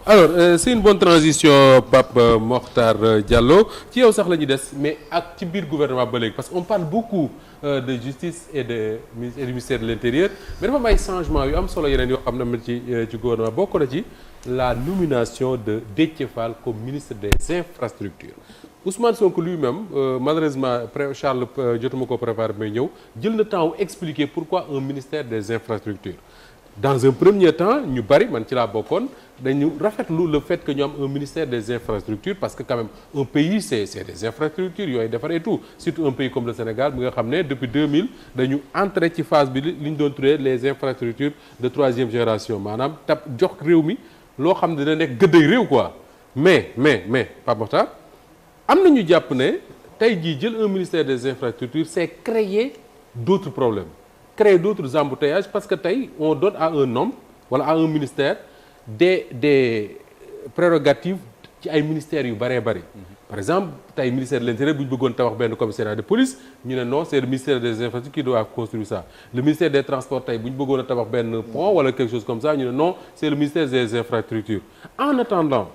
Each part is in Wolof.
alors c'est une bonne transition Pape Mokhtar Diallo ci yow sax la ñuy des mais ak ci biir gouvernement ba léegi parce qu'on parle beaucoup de justice et du ministère de l'intérieur mais dafa am ay changements yu am solo yeneen yoo xam ne ci gouvernement bokk na ci la nomination de Déthié Fall comme ministre des infrastructures Ousmane Sonko lui-même malheureusement Charles jotuma ko préparé may ñëw jël na temps expliquer pourquoi un ministère des infrastructures dans un premier temps ñu bari man ci laa bokkoon dañu rafetlu le fait que ñu am un ministère des infrastructures parce que quand même un pays c'est des infrastructures yooyu defar et tout surtout un pays comme le Sénégal bi nga xam ne depuis 2000 dañu entré ci phase bi li ñu doon tuddee les infrastructures de troisième génération maanaam tab jox réew mi loo xam ne dina nekk gëddëy réew quoi mais Pape Mokhtar am na ñu jàpp ne tey jii jël un ministère des infrastructures c'est créer d'autres problèmes créer d'autres embouteillages parce que tey on donne à un homme wala à un ministère des prérogatives ci ay ministères yu bëree bëri par exemple tey ministère de l'intérieur bu ñu bëggoon tabax benn commissariat de police ñu ne non c'est le ministère des infrastructures qui doit construire ça le ministère des transports tey bu ñu bëggoon a tabax benn pont wala quelque chose comme ça ñu ne non c'est le ministère des infrastructures en attendant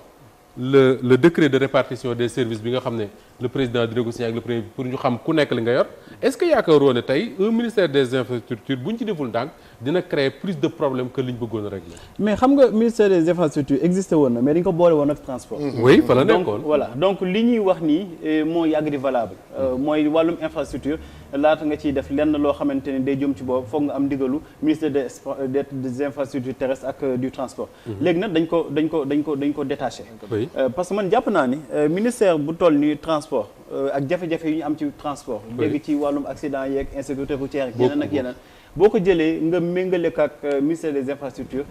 le décret de répartition des services bi nga xam ne le président di négocier ak le premier pour ñu xam ku nekk li nga yor est-ce que yaakaaroo ne tey un ministère des infrastructures bu ñu ci deful ndànk dina créer plus de problèmes que li ñu bëggoon a régler. mais xam nga ministère des infrastructures existé woon na mais dañu ko boole woon ak transport. oui fa la nekkoon donc voilà donc li ñuy wax nii moo yàgg di valable. mooy wàllum infrastructure laata nga ciy def lenn loo xamante ne day jëm ci boobu foog nga am ndigalu ministère des infrastructures terrestres ak du transport. léegi nag dañ ko détaché. parce que man jàpp naa ni ministère bu toll ni transport ak jafe-jafe yu ñu am ci transport. léegi ci wàllum accident yeeg insécurité routière ak yeneen ak yeneen. boo ko jëlee nga méngale ko ak ministère des infrastructures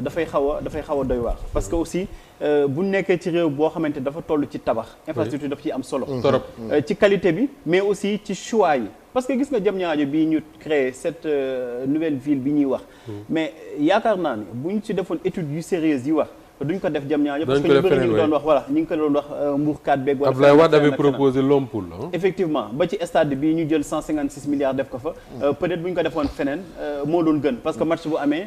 dafay xaw a doy waar parce que aussi bu nekkee ci réew boo xamante dafa toll ci tabax infrastructure dafa ciy am solo trop ci qualité bi mais aussi ci choix yi parce que gis nga Diamniadio bii ñu créé cette nouvelle ville bi ñuy wax mais yaakaar naa ne bu ñu ci defoon étude yu sérieuse yi wax duñ ko def Diamniadio parce que ñu bëri ñu ngi doon wax voilà ñu ngi ko doon wax mbuurkat beeg wala Abdoulaye Wade avait proposé Lompoul effectivement ba ci stade bi ñu jël 156 milliards def ko fa peut-être bu ñu ko defoon feneen moo doon gën parce que match bu amee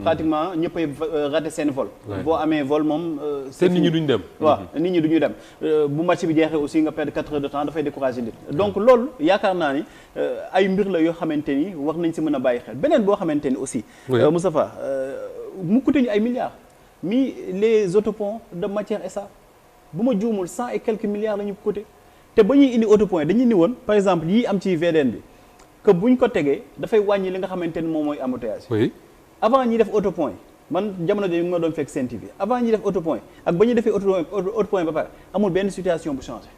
pratiquement ñëppay raté seen vol boo amee vol moom te nit ñi duñ dem waaw nit ñi duñu dem bu match bi jeexee aussi nga perdre 4 heures de temps dafay décourager nit donc loolu yaakaar naa ni ay mbir la yoo xamante ni war nañ si mën a bàyyi xel beneen boo xamante ni aussi Moustapha mu coûté ñu ay milliards mais les autoponts de matière SA bu ma juumul 100 et quelques milliards la ñu coûté te ba ñuy indi autopont dañuy ni woon par exemple yii am ci VDN bi que buñ ko tegee dafay wàññi li nga xamante ni moom mooy embouteillage. oui avant ñi def autopont yi man jamono jooju ma doon fekk Sen TV avant ñi def autopont yi ak ba ñu defee autopont yi ba pare amul benn situation bu changé.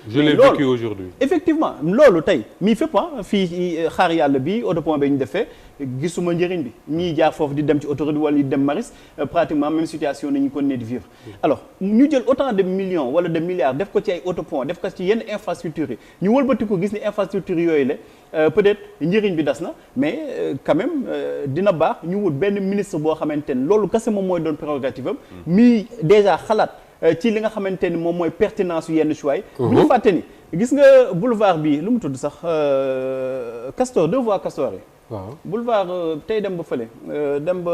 je l'ai vécu aujourd'hui. effectivement loolu tey mii fépp fii xaar yàlla bi autopont bi ñu defee gisuma njëriñ bi ñii jaar foofu di dem ci autoroute wala di dem maris pratiquement même situation nañu ko ne di vivre alors ñu jël autant de millions wala de milliards def ko ci ay autopont def ko ci yenn infrastructures yi ñu wëlbati ko gis ni infrastructure yooyu la peut-être njëriñ bi das na mais quand même dina baax ñu wut benn ministre boo xamante ne loolu kese moom mooy doon prérogative am mi déjà xalaat ci li nga xamante ni moom mooy pertinence yu yenn choix yi bu ñu fàtte ni gis nga boulevard bi lu mu tudd sax Castor 2 voies Castor yi waaw boulevard tey dem ba fële dem ba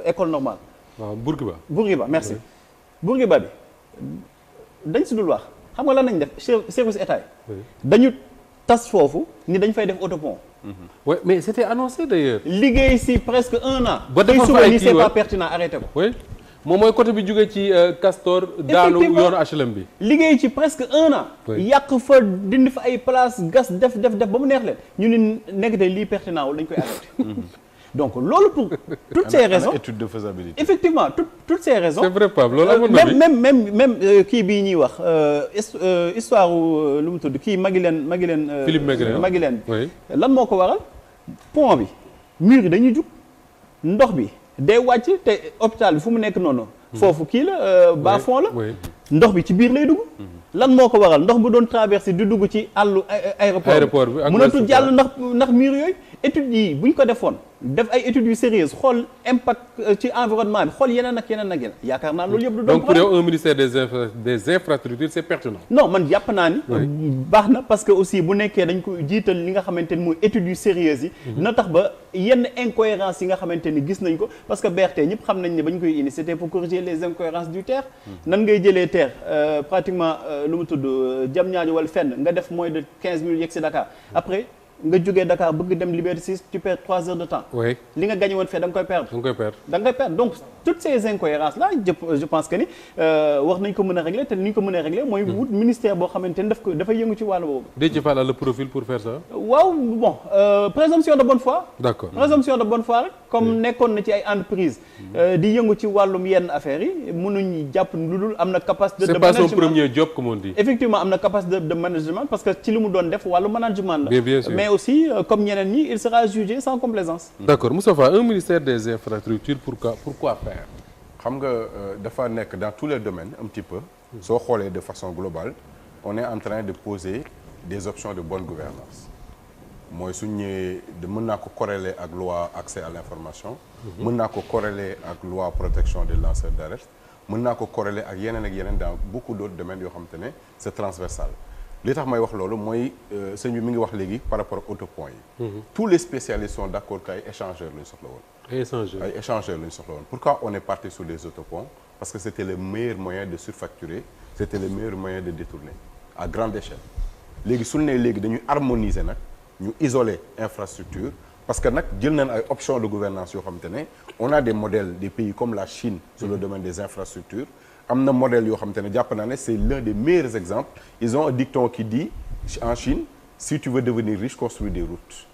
école normale. waaw Bourguiba merci Bourguiba bi dañ si dul wax xam nga lan nañ def service état yi dañu tas foofu ni dañ fay def autopont. oui mais c'était annoncé d'ailleurs. liggéey si presque 1 an. ba tey suba ni c'est pas pertinent arrêté ko. oui moom mooy côté bi jógee ci Castor. daanu yoonu HLM bi. liggéey ci presque 1 an. yàq fa dindi fa ay place gas def ba mu neex leen ñu ni nekk de lii pertinent wul dañ koy arrêté. donc loolu pour toutes ces raisons étude de faisabilité. effectivement toutes ces raisons. c'est vrai Pape loolu amoon na même kii bii ñuy wax histoire lu mu tudd kii Maguilène. Philippe Maguilène oui. lan moo ko waral pont bi mur yi dañuy jug ndox bi day wàcc te hôpital bi fu mu nekk noonu. foofu kii la bas fond la. ndox bi ci biir lay dugg. lan moo ko waral ndox bu doon traversé di dugg ci àllu aéroport bi mënatul jàll ndax mur yooyu études yi bu ñu ko defoon def ay études yu sérieuses xool impact ci environnement bi xool yeneen ak yeneen ak yeneen yaakaar naa loolu yëpp du doon donc pour yow un ministère des infrastructures c'est pertinent. non man jàpp naa ni baax na parce que aussi bu nekkee dañ ko jiital li nga xamante ni mooy études yu sérieuses yi dina tax ba yenn incohérences yi nga xamante ni gis nañ ko parce que BRT ñëpp xam nañ ne ba ñu koy indi c'était pour corriger les incohérences du TER nan ngay jëlee TER pratiquement lu mu tudd Diamniadio wala fenn nga def moins de 15 minutes yegg si Dakar après nga jógee Dakar bëgg dem Liberté 6 tu perds 3 heures de temps. oui li nga gagné woon fee da nga koy perdre. Donc toutes ces incohérences là je pense que ni war nañ ko mën a régler te ni ñu ko mën a régler mooy wut ministère boo xamante ni dafay yëngu ci wàllu boobu. Déthié Fall a le profil pour faire ça. waaw bon présomption de bonne foi. d'accord présomption de bonne foi rek comme nekkoon na ci ay entreprise di yëngu ci wàllum yenn affaires yi mënuñ jàpp lu dul am na capacité de management. c'est pas son premier job comme on dit. effectivement am na capacité de management parce que ci li mu doon def wàllu management la. bien sûr. mais aussi comme ñeneen ñi il sera jugé sans complaisance. d'accord Moustapha un ministère des infrastructures pourquoi faire. xam nga dafa nekk dans tous les domaines un petit peu. soo xoolee de façon globale on est en train de poser des options de bonne gouvernance mooy suñ ñëwee mën naa ko corréler ak loi accès à l'information. mën naa ko corréler ak loi protection des lanceurs d'alerte. mën naa ko corréler ak yeneen dans beaucoup d'autres domaines yoo xam te ne c'est transversal. li tax may wax loolu mooy sëñ bi mi ngi wax léegi par rapport ak autopont yi. tous les spécialistes sont d'accord que ay échangeurs lañu soxla woon. ay échangeurs lañu soxla woon. pourquoi on est parti sur les autoponts parce que c'était le meilleur moyen de surfacturer c'était le meilleur moyen de détourner à grande échelle. léegi suñu nee léegi dañuy harmoniser nag ñu isoler infrastructure parce que nag jël nañ ay options de gouvernance yoo xamante ne on a des modèles des pays comme la Chine sur le domaine des infrastructures. am na modèle yoo xamante ne jàpp naa ne c'est l'un des meilleurs exemples ils ont un dicton qui dit en Chine si tu veux devenir riche construis des routes.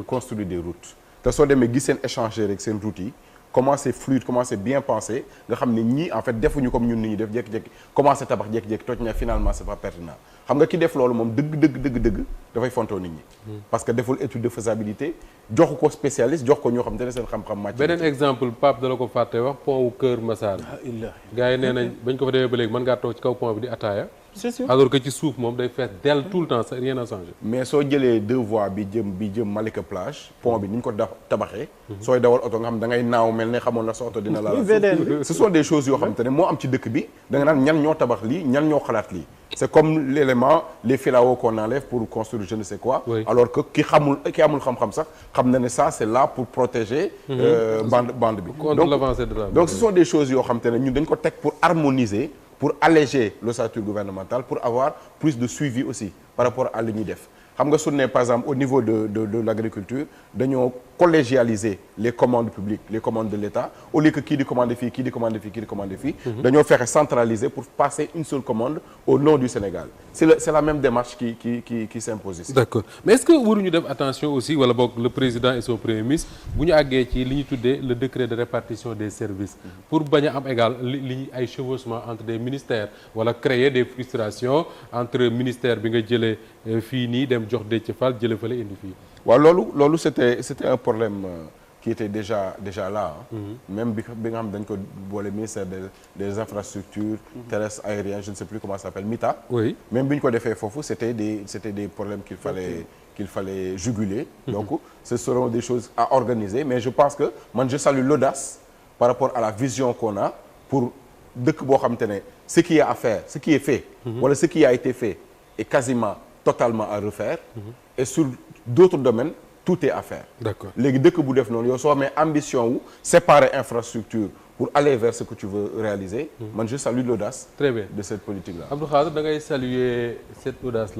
construis des routes te soo demee gis seen échanger rek seen routes yi comment c'est fluide comment c'est bien pensé nga xam ne ñii en fait defuñu comme ñun ni ñu def jékki-jékki commencé tabax jékki-jékki toj na finalement c'est pas pertinent xam nga ki def loolu moom dëgg dafay fontoo nit ñi. parce que deful étude de faisabilité joxu ko spécialiste jox ko ñoo xam te ne seen xam-xam màcc. beneen exemple Pape dala ko fàtte wax pont wu Kër Massar. gars yi nee nañ bañ ko fa demee ba léegi mën ngaa toog ci kaw pont bi di ataaya. c'est sûr alors que ci suuf moom day fees dell tout le temps ça rien n'a changé. mais soo jëlee deux voies bi jëm Malika plage pont bi ni ñu ko tabaxee. sooy dawal oto nga xam da ngay naaw mel ne xamoon na sa oto dina la. ce sont des choses yoo xam te ne moo am ci dëkk bi da nga naan ñan ñoo tabax lii ñan ñoo xalaat lii. c'est comme l'élément les filaos qu'on enlève pour construire je ne sais quoi. Oui. Alors que ki amul xam-xam sax xam na ne ça c'est là pour protéger. bande bi. contre l'avancée de la donc ce sont des choses yoo xam te ne ñun dañ ko teg pour harmoniser pour alléger l'ossature gouvernementale pour avoir plus de suivi aussi par rapport à li ñuy def. xam nga su ne par exemple au niveau de l'agriculture dañoo collégialiser les commandes publiques les commandes de l'État au lieu que kii di commander fii kii di commander fii kii di commander fii. dañoo fexe centraliser pour passer une seule commande au nom du Sénégal c'est la même démarche qui s'impose ici. D'accord mais est-ce que waruñu def attention aussi wala boog le président et son premier ministre bu ñu àggee ci li ñu tuddee le décret de répartition des services pour bañ a am égal li ay chevauchement entre des ministères wala créer des frustrations entre ministère bi nga jëlee fii nii dem jox Déthié Fall jëlee fële indi fii. waaw loolu c'était un problème qui était déjà là. Même bi nga xam dañ ko boole ministère des infrastructures. terrestres aériens je ne sais plus comment ça s'appelle MITA. Oui même bi ñu ko defee foofu c'était des problèmes qu'il fallait juguler. Donc ce seront des choses à organiser mais je pense que je salue l'audace par rapport à la vision qu'on a pour dëkk boo xamante ne ce qui est à faire ce qui est fait. wala ce qui a été fait est quasiment totalement à refaire. Et sur d'autres domaines tout est à faire. D'accord léegi dëkk bu def noonu yow soo amee ambition wu séparer infrastructure pour aller vers ce que tu veux réaliser. je salue l'audace. Très bien de cette politique-là. Abdou Khadre da ngay saluer cette audace.